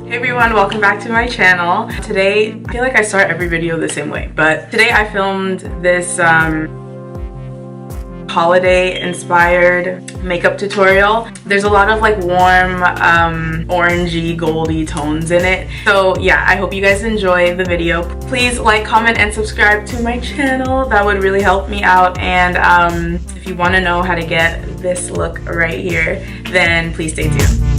Hey everyone, welcome back to my channel. Today, I feel like I start every video the same way, but today I filmed this holiday inspired makeup tutorial. There's a lot of like warm orangey goldy tones in it. So yeah, I hope you guys enjoy the video. Please like, comment, and subscribe to my channel. That would really help me out. And if you want to know how to get this look right here, then please stay tuned.